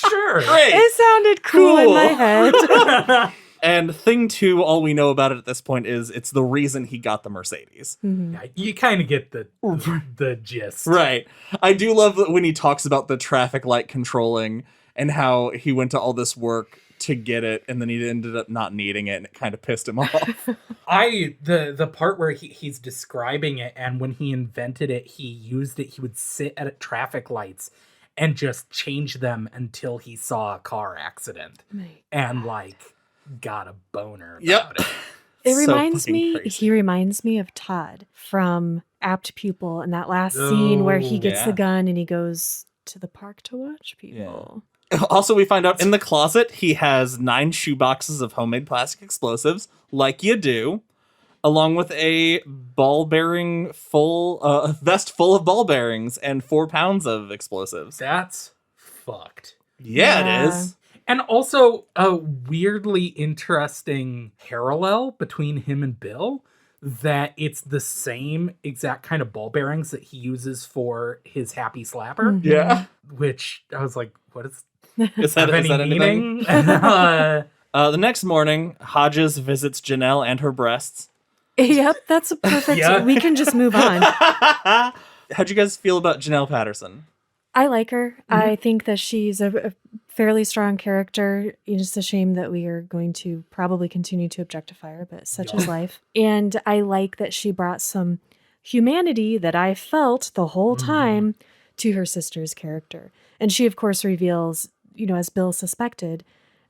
Sure. Great. It sounded cool in my head. And Thing 2, all we know about it at this point is it's the reason he got the Mercedes. Mhm. Yeah, you kind of get the gist. Right. I do love that when he talks about the traffic light controlling and how he went to all this work to get it and then he ended up not needing it and it kind of pissed him off. The part where he's describing it, and when he invented it, he used it. He would sit at traffic lights and just change them until he saw a car accident and got a boner about it. It So reminds fucking me, crazy. he reminds me of Todd from Apt Pupil in that last scene where he gets yeah. the gun and he goes to the park to watch people. Also, we find out in the closet he has 9 shoe boxes of homemade plastic explosives, like you do, along with a ball bearing a vest full of ball bearings and 4 pounds of explosives. That's fucked. Yeah, it is. And also a weirdly interesting parallel between him and Bill, that it's the same exact kind of ball bearings that he uses for his happy slapper, Mhm. Yeah. which I was like, what is Is that, have is any that anything? meaning? The next morning, Hodges visits Janelle and her breasts. Yep, that's a perfect. Yeah. We can just move on. How'd you guys feel about Janelle Patterson? I like her. I think that she's a fairly strong character. It's just a shame that we are going to probably continue to objectify her, but such is life. And I like that she brought some humanity that I felt the whole time to her sister's character. And she, of course, reveals, as Bill suspected,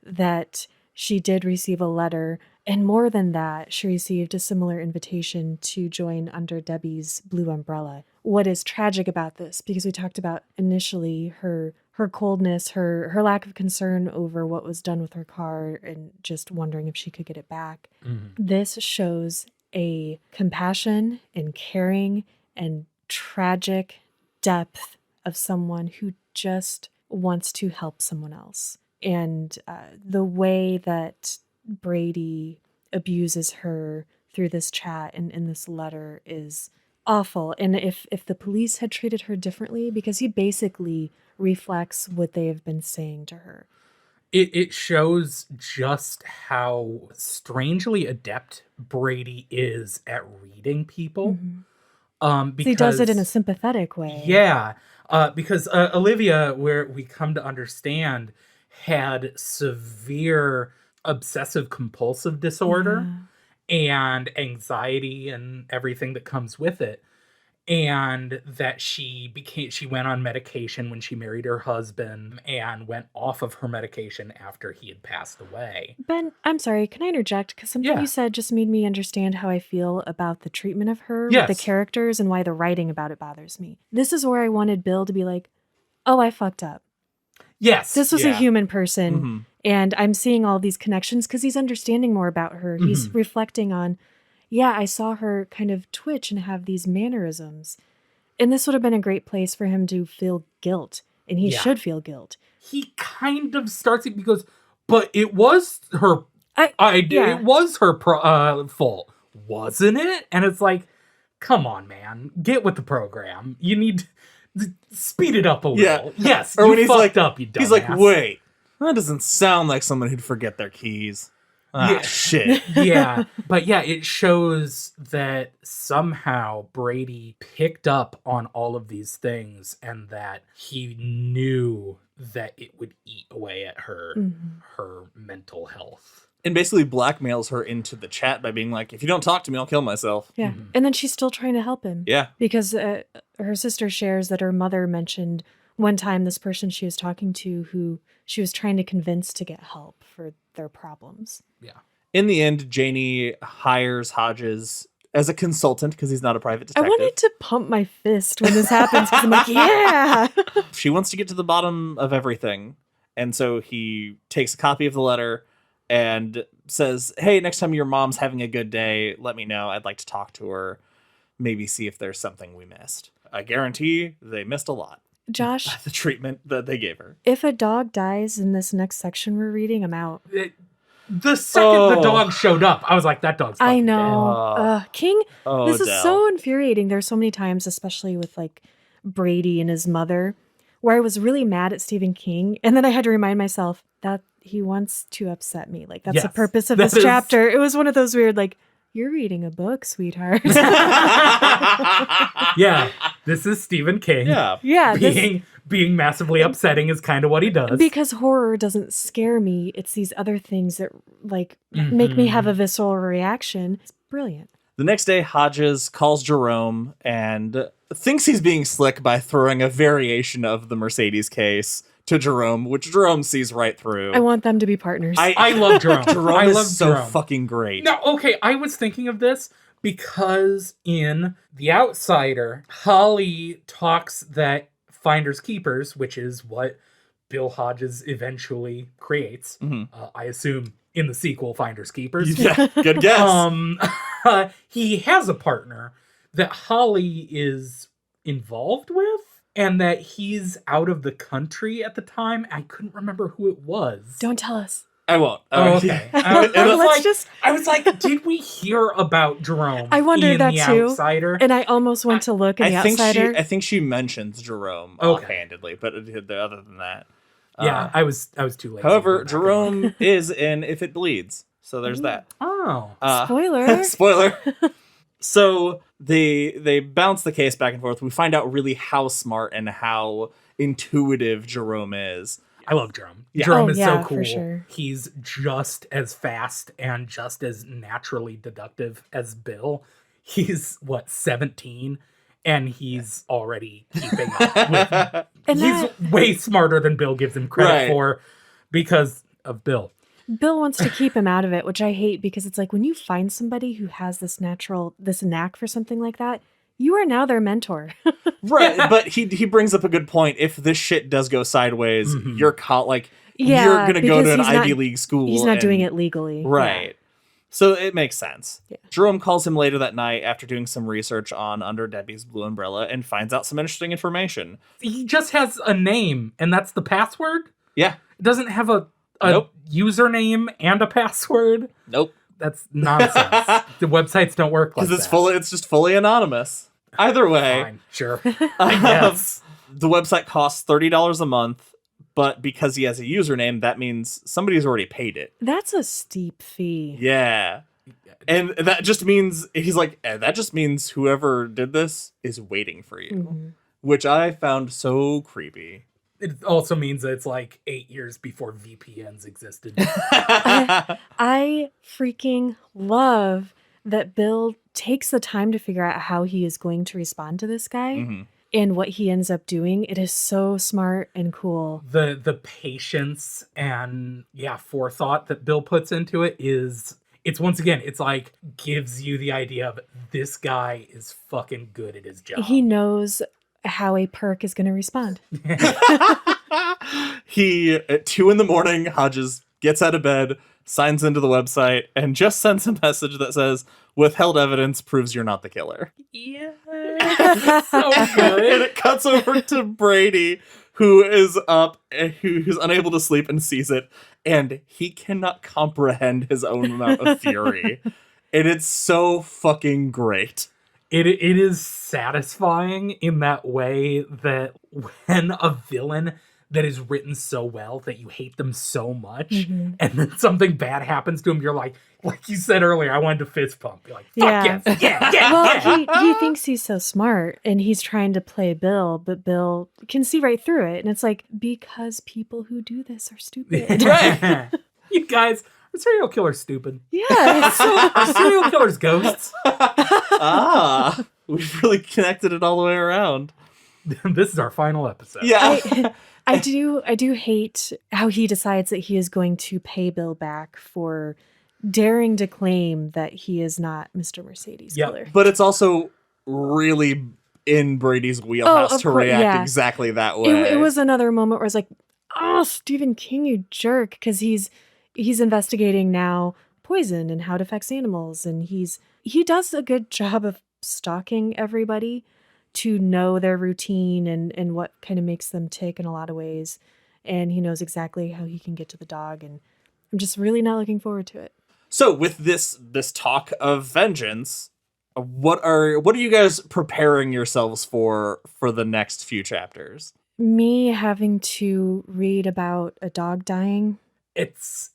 that she did receive a letter. And more than that, she received a similar invitation to join under Debbie's blue umbrella. What is tragic about this, because we talked about initially her coldness, her lack of concern over what was done with her car and just wondering if she could get it back. This shows a compassion and caring and tragic depth of someone who just wants to help someone else. And the way that Brady abuses her through this chat and in this letter is awful. And if the police had treated her differently, because he basically reflects what they have been saying to her. It shows just how strangely adept Brady is at reading people. Because He does it in a sympathetic way. Yeah, because Olivia, where we come to understand, had severe obsessive compulsive disorder and anxiety and everything that comes with it. And that she went on medication when she married her husband and went off of her medication after he had passed away. Ben, I'm sorry, can I interject? Because something you said just made me understand how I feel about the treatment of her with the characters and why the writing about it bothers me. This is where I wanted Bill to be like, oh, I fucked up. Yes. This was a human person, and I'm seeing all these connections because he's understanding more about her. He's reflecting on, I saw her kind of twitch and have these mannerisms. And this would have been a great place for him to feel guilt, and he should feel guilt. He kind of starts it because, but it was her idea. It was her fault, wasn't it? And it's like, come on, man, get with the program. You need to speed it up a little. Yeah. Yes, Or you when he's fucked like, up, you dumbass. he's like, wait, that doesn't sound like someone who'd forget their keys. Ah, shit. Yeah, but it shows that somehow Brady picked up on all of these things and that he knew that it would eat away at her mental health. And basically blackmails her into the chat by being like, if you don't talk to me, I'll kill myself. Yeah. And then she's still trying to help him. Yeah. Because her sister shares that her mother mentioned one time this person she was talking to who she was trying to convince to get help for their problems. Yeah. In the end, Janie hires Hodges as a consultant because he's not a private detective. I wanted to pump my fist when this happens because I'm like, yeah. She wants to get to the bottom of everything. And so he takes a copy of the letter and says, hey, next time your mom's having a good day, let me know. I'd like to talk to her. Maybe see if there's something we missed. I guarantee they missed a lot. Josh, The treatment that they gave her. if a dog dies in this next section we're reading, I'm out. The second the dog showed up, I was like, that dog's fucking I know. King, this is Dell. so infuriating. There's so many times, especially with like Brady and his mother, where I was really mad at Stephen King. And then I had to remind myself that he wants to upset me. Like, that's the Yes, purpose of that this is- chapter. It was one of those weird, like, you're reading a book, sweetheart. Yeah, this is Stephen King. Yeah. Yeah. Being massively upsetting is kind of what he does. Because horror doesn't scare me. It's these other things that, like, make me have a visceral reaction. It's brilliant. The next day, Hodges calls Jerome and thinks he's being slick by throwing a variation of the Mercedes case to Jerome, which Jerome sees right through. I want them to be partners. I love Jerome. Jerome I is love so Jerome. fucking great. No, okay, I was thinking of this because in The Outsider, Holly talks that Finders Keepers, which is what Bill Hodges eventually creates, I assume in the sequel, Finders Keepers. Yeah, good guess. He has a partner that Holly is involved with, and that he's out of the country at the time. I couldn't remember who it was. Don't tell us. I won't. Oh, okay. I was like, did we hear about Jerome? I wondered in that The too. Outsider? And I almost went to look in The Outsider. I think she mentions Jerome Okay. offhandedly, but other than that, Yeah, I was too late. however, Jerome is in If It Bleeds, so there's that. Oh, Spoiler. Spoiler. So they bounce the case back and forth. We find out really how smart and how intuitive Jerome is. I love Jerome. Yeah. Jerome Oh, is yeah, so cool. for sure. He's just as fast and just as naturally deductive as Bill. He's 17, and he's already keeping up with. And He's that, way smarter than Bill gives him credit Right. for because of Bill. Bill wants to keep him out of it, which I hate because it's like when you find somebody who has this knack for something like that, you are now their mentor. Right, but he brings up a good point. If this shit does go sideways, you're Yeah, you're gonna go because to an he's not- Ivy League school. He's not doing and- it legally. Right. So it makes sense. Yeah. Jerome calls him later that night after doing some research on Under Debbie's Blue Umbrella and finds out some interesting information. He just has a name, and that's the password. Yeah. It doesn't have a Nope. username and a password. Nope. That's nonsense. The websites don't work like Because that. it's just fully anonymous. Either way, Fine, sure. I guess. the website costs $30 a month, but because he has a username, that means somebody's already paid it. That's a steep fee. Yeah. And that just means that just means whoever did this is waiting for you, which I found so creepy. It also means that it's like 8 years before VPNs existed. I freaking love that Bill takes the time to figure out how he is going to respond to this guy and what he ends up doing. It is so smart and cool. The patience and forethought that Bill puts into it it's once again, it's like gives you the idea of this guy is fucking good at his job. He knows how a perk is going to respond. He, at 2 a.m, Hodges gets out of bed, signs into the website, and just sends a message that says, withheld evidence proves you're not the killer. Yeah. So good. And it cuts over to Brady, who is up, who's unable to sleep and sees it, and he cannot comprehend his own amount of fury. And it's so fucking great. It is satisfying in that way that when a villain that is written so well that you hate them so much, and then something bad happens to him, you're like you said earlier, I wanted to fist pump. You're like, fuck yes, yeah. Well, he thinks he's so smart and he's trying to play Bill, but Bill can see right through it. And it's like, because people who do this are stupid. You guys, are serial killers stupid? Yeah. Are serial killers ghosts? We've really connected it all the way around. This is our final episode. Yeah. I do hate how he decides that he is going to pay Bill back for daring to claim that he is not Mr. Mercedes Yep. killer. But it's also really in Brady's wheelhouse to react yeah. exactly that way. It was another moment where it's like, oh, Stephen King, you jerk, because he's investigating now poison and how it affects animals, and he does a good job of stalking everybody to know their routine and what kind of makes them tick in a lot of ways, and he knows exactly how he can get to the dog, and I'm just really not looking forward to it. So with this talk of vengeance, what are you guys preparing yourselves for the next few chapters? Me having to read about a dog dying. It's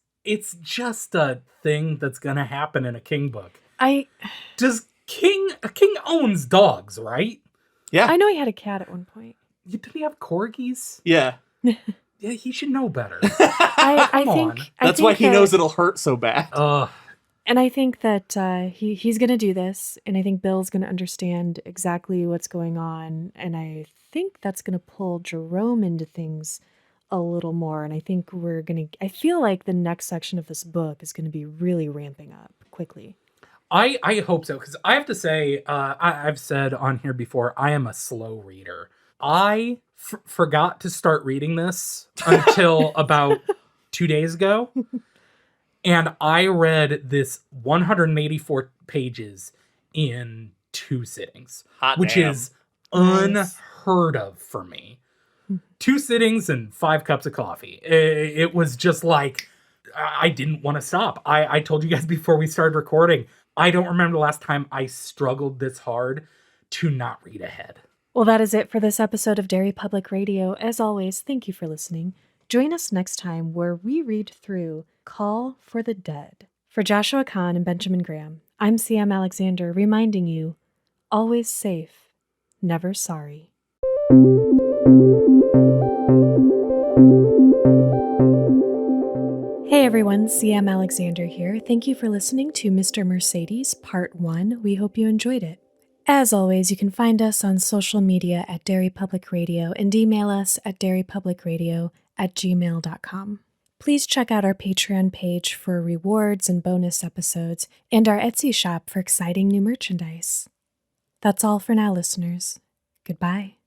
just a thing that's gonna happen in a King book. Does King owns dogs, right? Yeah. I know he had a cat at one point. Did he have corgis? Yeah. Yeah, he should know better. I Come think on. That's why he knows it'll hurt so bad. And I think that he's going to do this, and I think Bill's going to understand exactly what's going on, and I think that's going to pull Jerome into things a little more, and I think I feel like the next section of this book is going to be really ramping up quickly. I hope so, because I have to say, I've said on here before, I am a slow reader. I forgot to start reading this until about 2 days ago. And I read this 184 pages in 2 sittings, which is unheard of for me. 2 sittings and 5 cups of coffee. It was just like, I didn't want to stop. I told you guys before we started recording, I don't remember the last time I struggled this hard to not read ahead. Well, that is it for this episode of Derry Public Radio. As always, thank you for listening. Join us next time where we read through Call for the Dead. For Joshua Kahn and Benjamin Graham, I'm CM Alexander reminding you, always safe, never sorry. Hey everyone, CM Alexander here. Thank you for listening to Mr. Mercedes Part 1. We hope you enjoyed it. As always, you can find us on social media at Derry Public Radio and email us at derrypublicradio@gmail.com. Please check out our Patreon page for rewards and bonus episodes and our Etsy shop for exciting new merchandise. That's all for now, listeners. Goodbye.